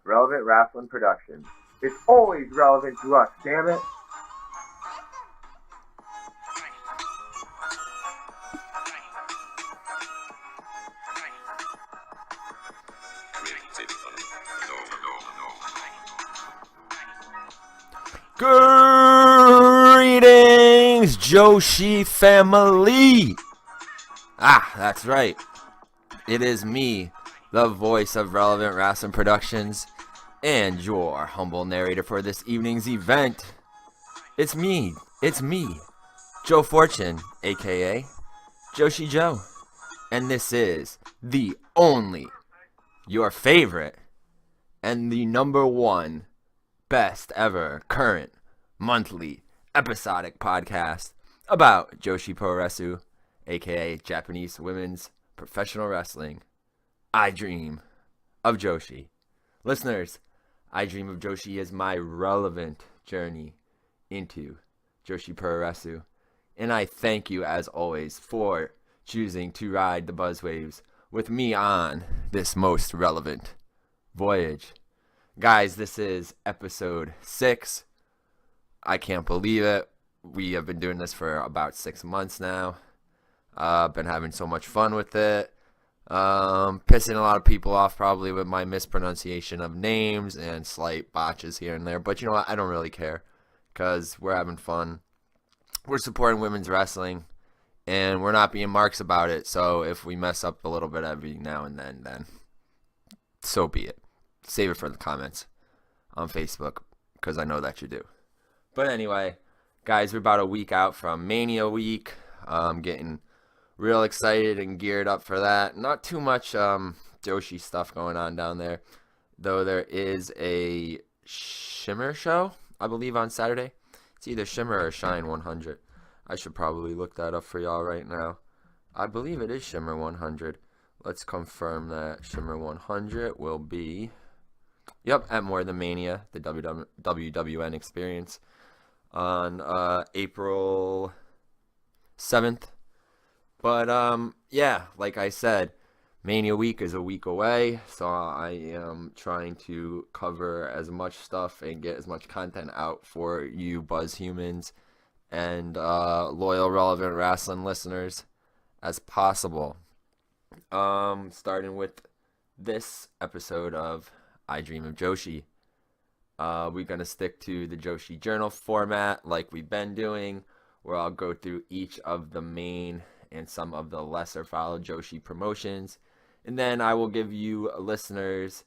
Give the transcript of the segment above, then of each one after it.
Relevant Rasslin Productions. It's always relevant to us, damn it. Greetings, Joshi family! That's right. It is me, the voice of Relevant Rasslin Productions, and your humble narrator for this evening's event. It's me, Joe Fortune, aka Joshi Joe, and this is the only, your favorite, and the number one best ever current monthly episodic podcast about Joshi Puroresu, aka Japanese women's professional wrestling. I dream of Joshi. Listeners, I Dream of Joshi is my relevant journey into Joshi Puroresu, and I thank you as always for choosing to ride the buzzwaves with me on this most relevant voyage. Guys, this is episode 6. I can't believe it. We have been doing this for about 6 months now. Been having so much fun with it. Pissing a lot of people off probably with my mispronunciation of names and slight botches here and there. But you know what? I don't really care because we're having fun. We're supporting women's wrestling and we're not being marks about it. So if we mess up a little bit every now and then so be it. Save it for the comments on Facebook because I know that you do. But anyway, guys, we're about a week out from Mania week. I'm getting real excited and geared up for that. Not too much Joshi stuff going on down there, though there is a Shimmer show, I believe, on Saturday. It's either Shimmer or Shine 100. I should probably look that up for y'all right now. I believe it is Shimmer 100. Let's confirm that Shimmer 100 will be, at More Than Mania, the WWN experience, on April 7th. But, like I said, Mania week is a week away, so I am trying to cover as much stuff and get as much content out for you buzz humans and loyal Relevant Rasslin listeners as possible. Starting with this episode of I Dream of Joshi. We're going to stick to the Joshi Journal format like we've been doing, where I'll go through each of the main and some of the lesser followed Joshi promotions. And then I will give you listeners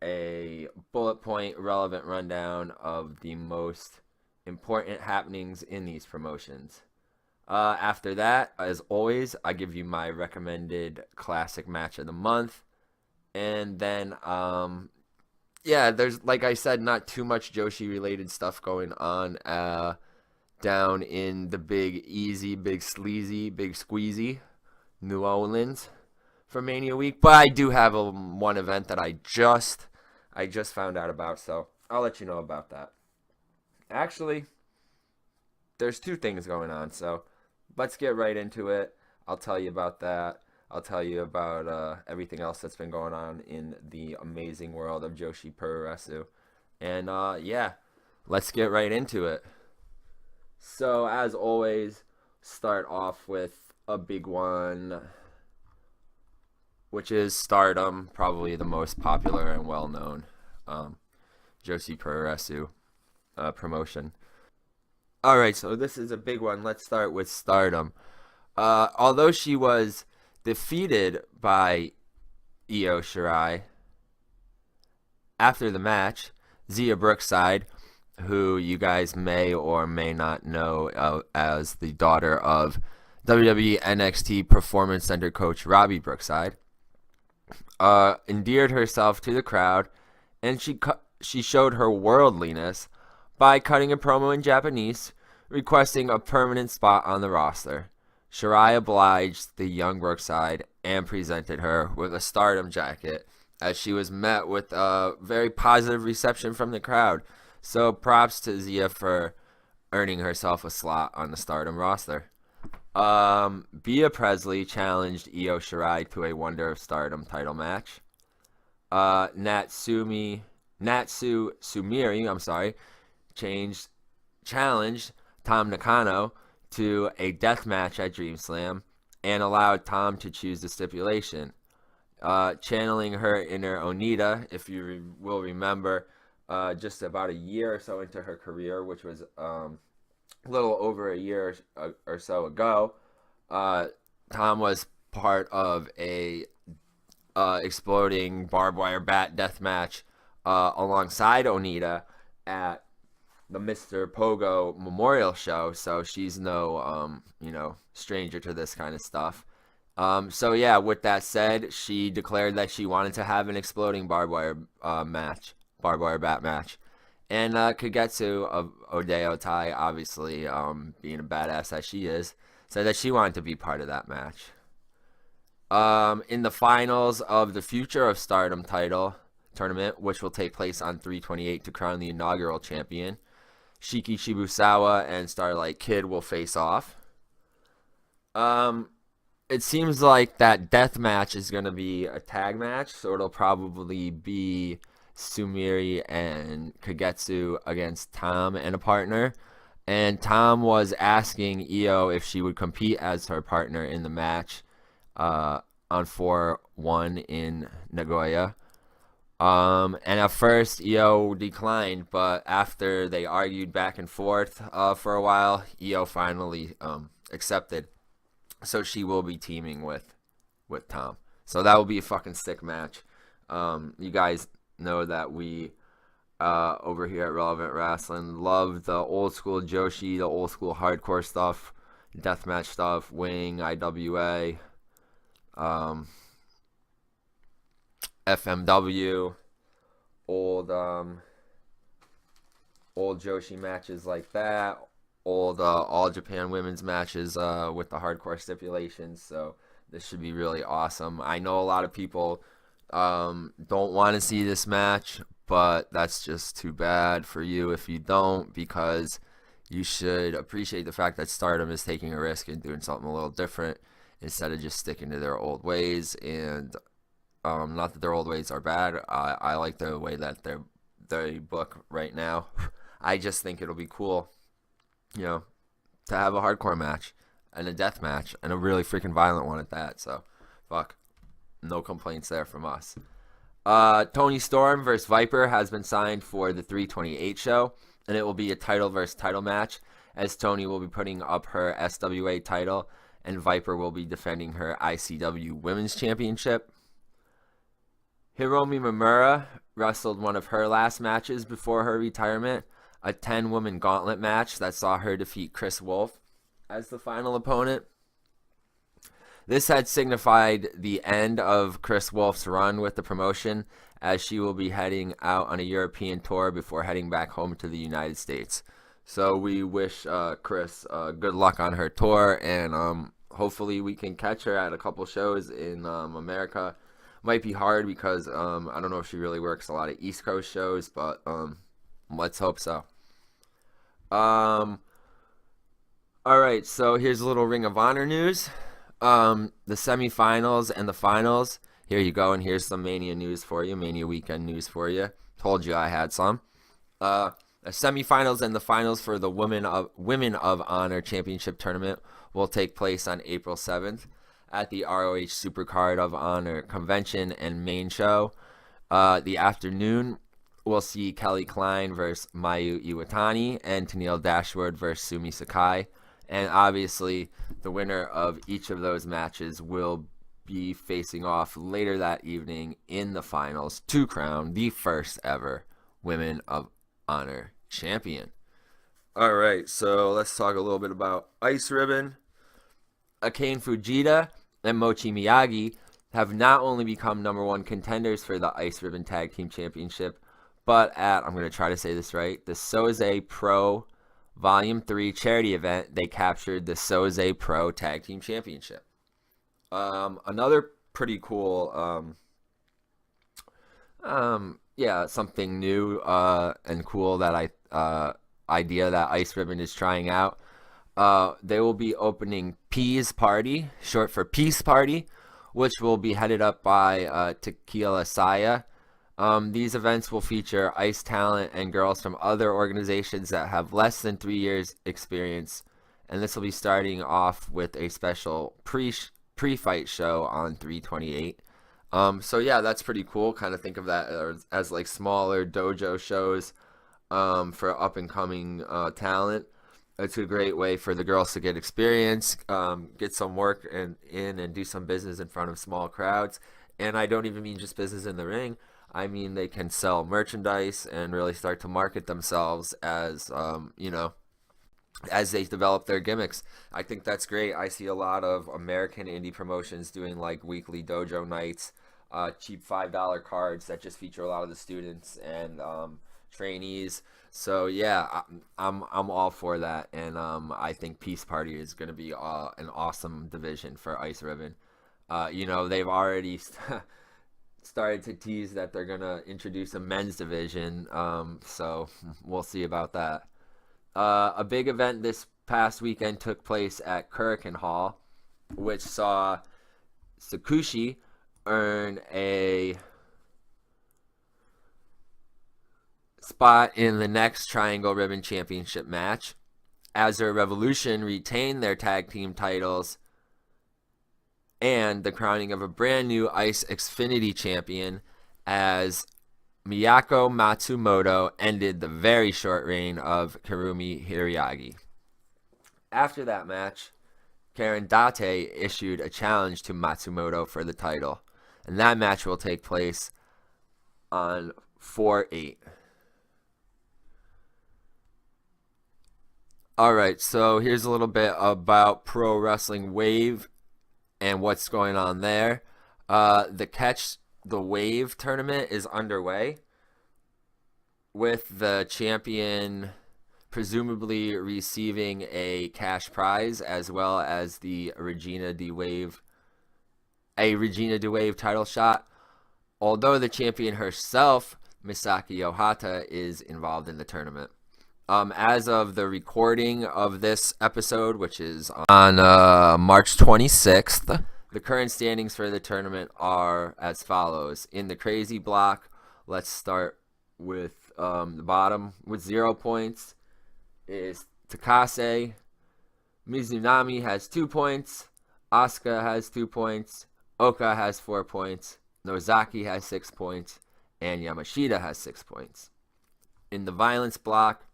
a bullet point relevant rundown of the most important happenings in these promotions. After that, as always, I give you my recommended classic match of the month. And then, there's, like I said, not too much Joshi related stuff going on down in the big easy, big sleazy, big squeezy New Orleans for Mania week. But I do have one event that I just found out about, so I'll let you know about that. Actually, there's 2 things going on, so let's get right into it. I'll tell you about that. I'll tell you about everything else that's been going on in the amazing world of Joshi Puroresu. And let's get right into it. So, as always, start off with a big one, which is Stardom, probably the most popular and well-known Joshi Puroresu promotion. Alright, so this is a big one. Let's start with Stardom. Although she was defeated by Io Shirai after the match, Zia Brookside, who you guys may or may not know as the daughter of WWE NXT Performance Center coach Robbie Brookside, endeared herself to the crowd, and she showed her worldliness by cutting a promo in Japanese, requesting a permanent spot on the roster. Shirai obliged the young Brookside and presented her with a Stardom jacket, as she was met with a very positive reception from the crowd. So props to Zia for earning herself a slot on the Stardom roster. Bea Presley challenged Io Shirai to a Wonder of Stardom title match. Natsu Sumiri, challenged Tam Nakano to a death match at Dream Slam and allowed Tom to choose the stipulation. Channeling her inner Onita, if you will remember, just about a year or so into her career, which was a little over a year or so ago, Tom was part of a exploding barbed wire bat death match alongside Onita at the Mr. Pogo Memorial Show, so she's no stranger to this kind of stuff. So yeah, with that said, she declared that she wanted to have an exploding barbed wire bat match. And Kagetsu of Odeyo Tai, obviously being a badass as she is, said that she wanted to be part of that match. In the finals of the Future of Stardom title tournament, which will take place on 3/28 to crown the inaugural champion, Shiki Shibusawa and Starlight Kid will face off. It seems like that death match is going to be a tag match, so it'll probably be Sumiri and Kagetsu against Tom and a partner. And Tom was asking Io if she would compete as her partner in the match on 4/1 in Nagoya. And at first, Io declined, but after they argued back and forth for a while, Io finally accepted. So she will be teaming with Tom. So that will be a fucking sick match. You guys know that we over here at Relevant Rasslin love the old school Joshi, the old school hardcore stuff, deathmatch stuff, Wing, IWA, FMW, old Joshi matches like that, old All Japan women's matches with the hardcore stipulations. So this should be really awesome. I know a lot of people don't want to see this match, but that's just too bad for you if you don't, because you should appreciate the fact that Stardom is taking a risk and doing something a little different instead of just sticking to their old ways. And not that their old ways are bad. I like the way that they book right now. I just think it'll be cool, to have a hardcore match and a death match and a really freaking violent one at that. So, fuck. No complaints there from us. Toni Storm versus Viper has been signed for the 3/28 show, and it will be a title versus title match, as Toni will be putting up her SWA title, and Viper will be defending her ICW Women's Championship. Hiromi Mamura wrestled one of her last matches before her retirement, a 10-woman gauntlet match that saw her defeat Kris Wolf as the final opponent. This had signified the end of Kris Wolf's run with the promotion, as she will be heading out on a European tour before heading back home to the United States. So we wish Kris good luck on her tour, and hopefully we can catch her at a couple shows in America. Might be hard because I don't know if she really works a lot of East Coast shows, but let's hope so. Alright, so here's a little Ring of Honor news. The semifinals and the finals. Here you go, and here's some Mania news for you, Mania weekend news for you. Told you I had some. The semifinals and the finals for the Women of Honor Championship Tournament will take place on April 7th at the ROH Supercard of Honor Convention and Main Show. The afternoon, we'll see Kelly Klein versus Mayu Iwatani and Tennille Dashwood versus Sumi Sakai. And obviously, the winner of each of those matches will be facing off later that evening in the finals to crown the first ever Women of Honor champion. All right, so let's talk a little bit about Ice Ribbon. Akane Fujita and Mochi Miyagi have not only become #1 contenders for the Ice Ribbon Tag Team Championship, but at, I'm going to try to say this right, the Soze Pro Volume 3 charity event, they captured the Soze Pro Tag Team Championship. Another pretty cool, something new and cool that idea that Ice Ribbon is trying out. They will be opening Peace Party, short for Peace Party, which will be headed up by Tequila Saya, These events will feature ICE talent and girls from other organizations that have less than 3 years experience, and this will be starting off with a special pre-fight show on 3/28. So yeah, that's pretty cool. Kind of think of that as like smaller dojo shows for up and coming talent. It's a great way for the girls to get experience, get some work in and do some business in front of small crowds. And I don't even mean just business in the ring. I mean they can sell merchandise and really start to market themselves as as they develop their gimmicks. I think that's great. I see a lot of American indie promotions doing like weekly dojo nights, cheap $5 cards that just feature a lot of the students and trainees. So yeah, I'm all for that, and I think Peace Party is going to be an awesome division for Ice Ribbon. They've already started to tease that they're going to introduce a men's division, so we'll see about that. A big event this past weekend took place at Kurikan Hall, which saw Sakushi earn a spot in the next Triangle Ribbon Championship match. Azure Revolution retained their tag team titles, and the crowning of a brand new ICExInfinity Champion as Miyako Matsumoto ended the very short reign of Kirumi Hiryagi. After that match, Karen Date issued a challenge to Matsumoto for the title, and that match will take place on 4/8. Alright, so here's a little bit about Pro Wrestling Wave and what's going on there. The Catch the Wave tournament is underway, with the champion presumably receiving a cash prize as well as the Regina de Wave title shot. Although the champion herself, Misaki Ohata, is involved in the tournament. As of the recording of this episode, which is on March 26th, the current standings for the tournament are as follows. In the crazy block, let's start with the bottom with 0 points is Takase. Mizunami has 2 points. Asuka has 2 points. Oka has 4 points. Nozaki has 6 points. And Yamashita has 6 points. In the violence block,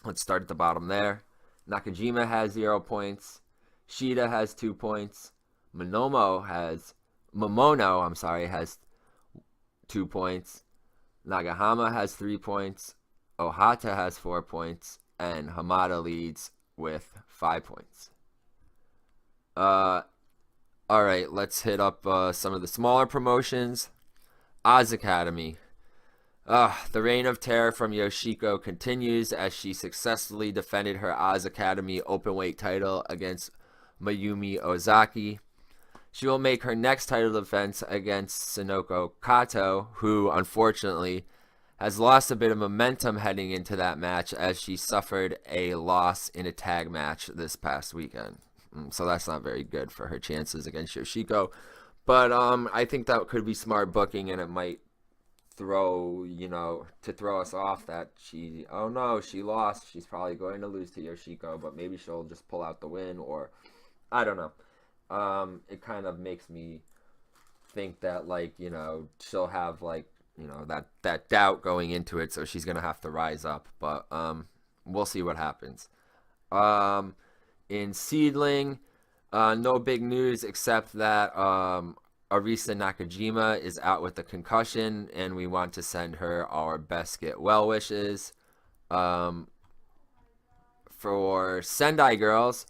let's start at the bottom there. Nakajima has 0 points. Shida has 2 points. Momono has 2 points. Nagahama has 3 points. Ohata has 4 points. And Hamada leads with 5 points. Alright, let's hit up some of the smaller promotions. Oz Academy. The reign of terror from Yoshiko continues as she successfully defended her Oz Academy openweight title against Mayumi Ozaki. She will make her next title defense against Sonoko Kato, who unfortunately has lost a bit of momentum heading into that match as she suffered a loss in a tag match this past weekend. So that's not very good for her chances against Yoshiko. But I think that could be smart booking, and it might throw us off that she lost. She's probably going to lose to Yoshiko, but maybe she'll just pull out the win, or I don't know. It kind of makes me think that she'll have that doubt going into it, so she's gonna have to rise up. But we'll see what happens. In Seedling, no big news except that Arisa Nakajima is out with a concussion, and we want to send her our best get well wishes. For Sendai Girls,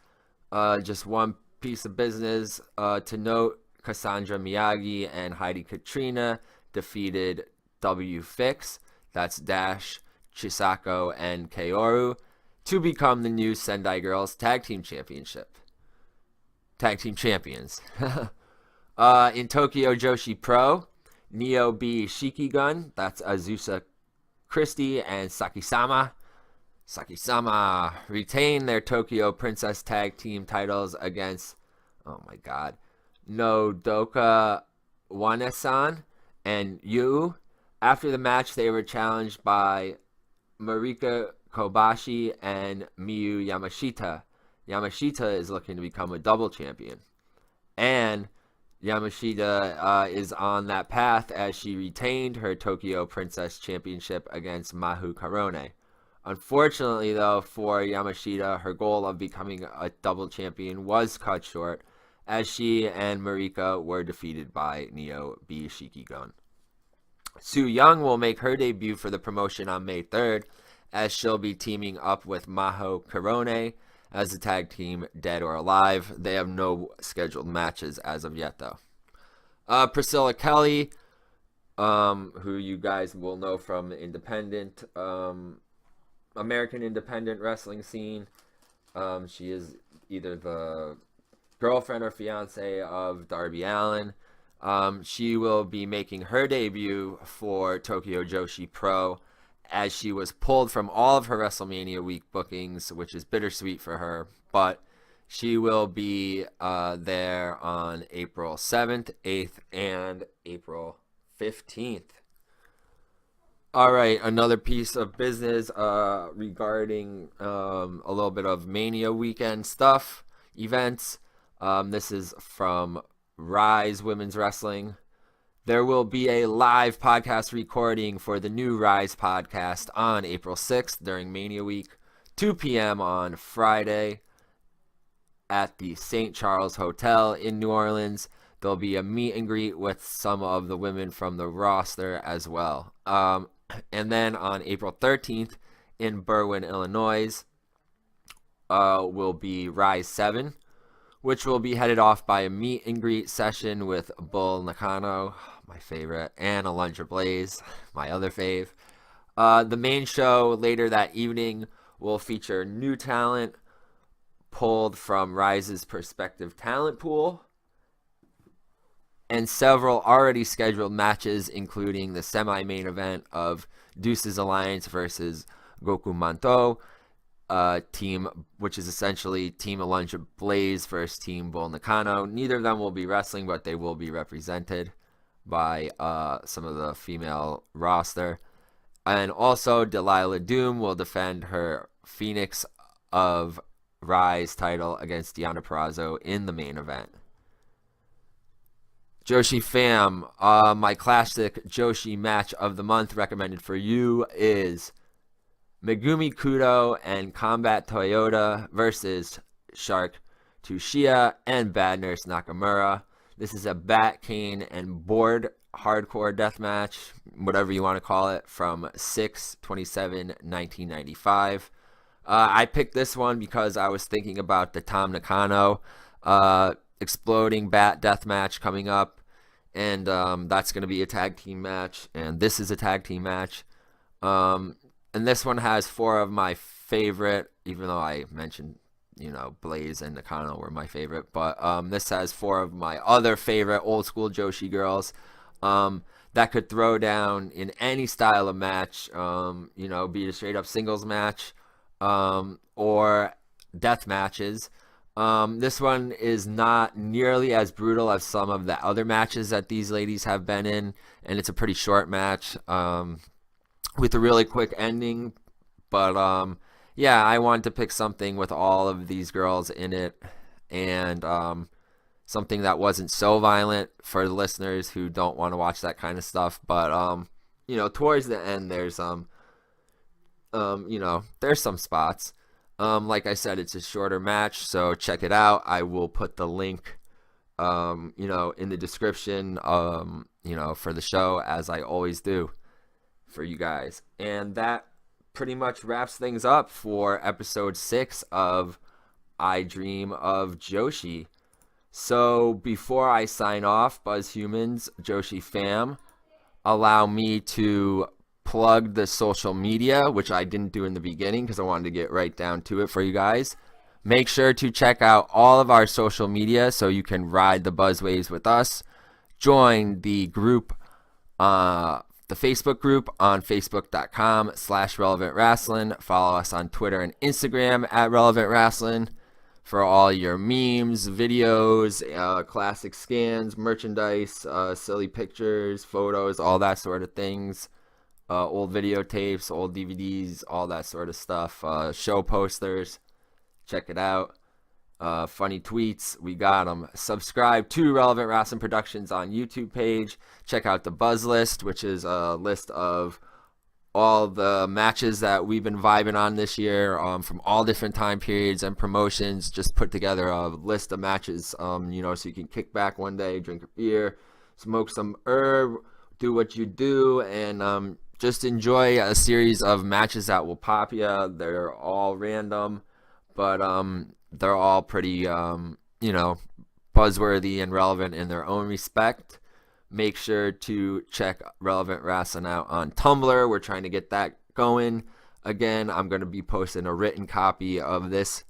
just one piece of business to note: Cassandra Miyagi and Heidi Katrina defeated W Fix, that's Dash, Chisako, and Kaoru, to become the new Sendai Girls Tag Team Champions. In Tokyo Joshi Pro, Neo B Shikigun, that's Azusa Christie and Sakisama retain their Tokyo Princess Tag Team titles against, Nodoka Wanesan and Yu, After the match, they were challenged by Marika Kobashi and Miyu Yamashita. Yamashita is looking to become a double champion. And Yamashita is on that path as she retained her Tokyo Princess Championship against Mahu Karone. Unfortunately, though, for Yamashita, her goal of becoming a double champion was cut short as she and Marika were defeated by Neo B. Shikigun. Su Young will make her debut for the promotion on May 3rd as she'll be teaming up with Maho Karone as the tag team Dead or Alive. They have no scheduled matches as of yet, though. Priscilla Kelly, who you guys will know from the independent, American independent wrestling scene. She is either the girlfriend or fiance of Darby Allin. She will be making her debut for Tokyo Joshi Pro as she was pulled from all of her WrestleMania week bookings, which is bittersweet for her, but she will be there on April 7th, 8th, and April 15th. All right, another piece of business regarding a little bit of Mania weekend stuff, events. This is from Rise Women's Wrestling. There will be a live podcast recording for the new Rise podcast on April 6th during Mania Week, 2 p.m. on Friday at the St. Charles Hotel in New Orleans. There'll be a meet and greet with some of the women from the roster as well. And then on April 13th in Berwyn, Illinois, will be Rise 7, which will be headed off by a meet and greet session with Bull Nakano, my favorite, and Alundra Blaze, my other fave. The main show later that evening will feature new talent pulled from Rise's Perspective talent pool, and several already scheduled matches, including the semi-main event of Deuces Alliance versus Goku Manto, team, which is essentially Team Alundra Blaze versus Team Bull Nakano. Neither of them will be wrestling, but they will be represented by some of the female roster. And also, Delilah Doom will defend her Phoenix of Rise title against Deonna Purrazzo in the main event. Joshi fam, my classic Joshi match of the month recommended for you is Megumi Kudo and Combat Toyota versus Shark Tushia and Bad Nurse Nakamura. This is a Bat, Cane, and Board hardcore death match, whatever you want to call it, from 6/27/1995. I picked this one because I was thinking about the Tam Nakano exploding bat death match coming up, and that's going to be a tag team match, and this is a tag team match. And this one has four of my favorite, even though I mentioned, Blaze and Nakano were my favorite, but this has four of my other favorite old school Joshi girls that could throw down in any style of match, be a straight up singles match or death matches. This one is not nearly as brutal as some of the other matches that these ladies have been in, and it's a pretty short match with a really quick ending. But I wanted to pick something with all of these girls in it, and something that wasn't so violent for the listeners who don't want to watch that kind of stuff. But towards the end, there's there's some spots. Like I said, it's a shorter match, so check it out. I will put the link, in the description, for the show, as I always do for you guys. And that pretty much wraps things up for episode 6 of I Dream of Joshi. So before I sign off, Buzz Humans, Joshi fam, allow me to plug the social media, which I didn't do in the beginning because I wanted to get right down to it for you guys. Make sure to check out all of our social media so you can ride the buzz waves with us. Join the group, the Facebook group on facebook.com/relevant wrestling. Follow us on Twitter and Instagram @relevant wrestling. for all your memes, videos, classic scans, merchandise, silly pictures, photos, all that sort of things. Old videotapes, old DVDs, all that sort of stuff. Show posters. Check it out. Funny tweets, we got them. Subscribe to Relevant Rasslin Productions on YouTube page. Check out the BuzzList, which is a list of all the matches that we've been vibing on this year, from all different time periods and promotions. Just put together a list of matches, so you can kick back one day, drink a beer, smoke some herb, do what you do, and just enjoy a series of matches that will pop you. They're all random, but they're all pretty, buzzworthy and relevant in their own respect. Make sure to check Relevant Rasslin out on Tumblr. We're trying to get that going. Again, I'm going to be posting a written copy of this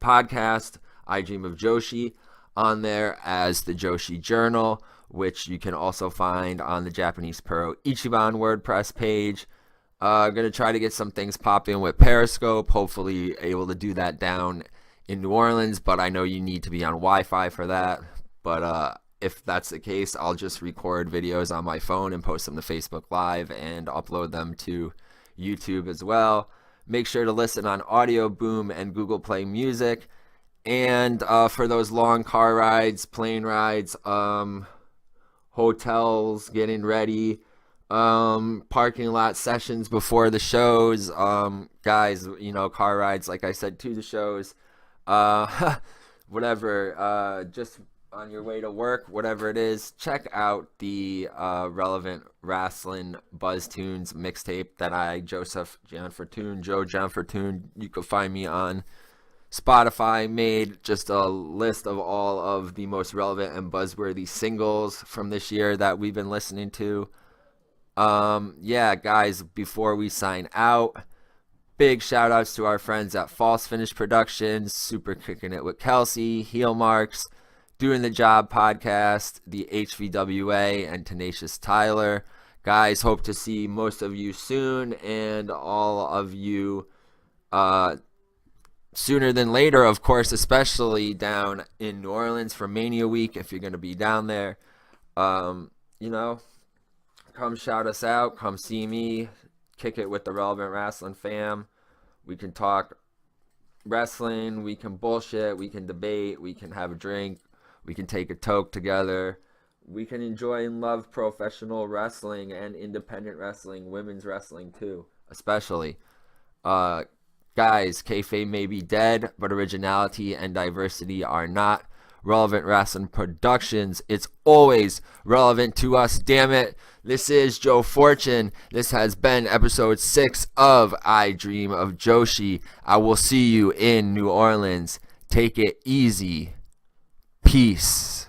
podcast, I Dream of Joshi, on there as the Joshi Journal, which you can also find on the Japanese Puro Ichiban WordPress page. I'm going to try to get some things popping with Periscope, hopefully able to do that down in New Orleans, but I know you need to be on Wi-Fi for that. But if that's the case, I'll just record videos on my phone and post them to Facebook Live and upload them to YouTube as well. Make sure to listen on Audioboom and Google Play Music. And for those long car rides, plane rides, hotels, getting ready, parking lot sessions before the shows, guys, car rides, like I said, to the shows, whatever, just on your way to work, whatever it is, check out the Relevant Rasslin BuzzTunes mixtape that Joe John Fortune, you can find me on Spotify. Made just a list of all of the most relevant and buzzworthy singles from this year that we've been listening to. Guys, before we sign out, big shout outs to our friends at False Finish Productions, Super Kicking It with Kelsey, Heel Marks, Doing the Job Podcast, the HVWA, and Tenacious Tyler. Guys, hope to see most of you soon, and all of you sooner than later, of course, especially down in New Orleans for Mania Week, if you're going to be down there. Come shout us out, come see me, kick it with the Relevant Rasslin fam. We can talk wrestling, we can bullshit, we can debate, we can have a drink, we can take a toke together. We can enjoy and love professional wrestling and independent wrestling, women's wrestling too, especially. Guys, kayfabe may be dead, but originality and diversity are not. Relevant Rasslin Productions, it's always relevant to us, damn it. This is Joe Fortune. This has been episode 6 of I Dream of Joshi. I will see you in New Orleans. Take it easy. Peace.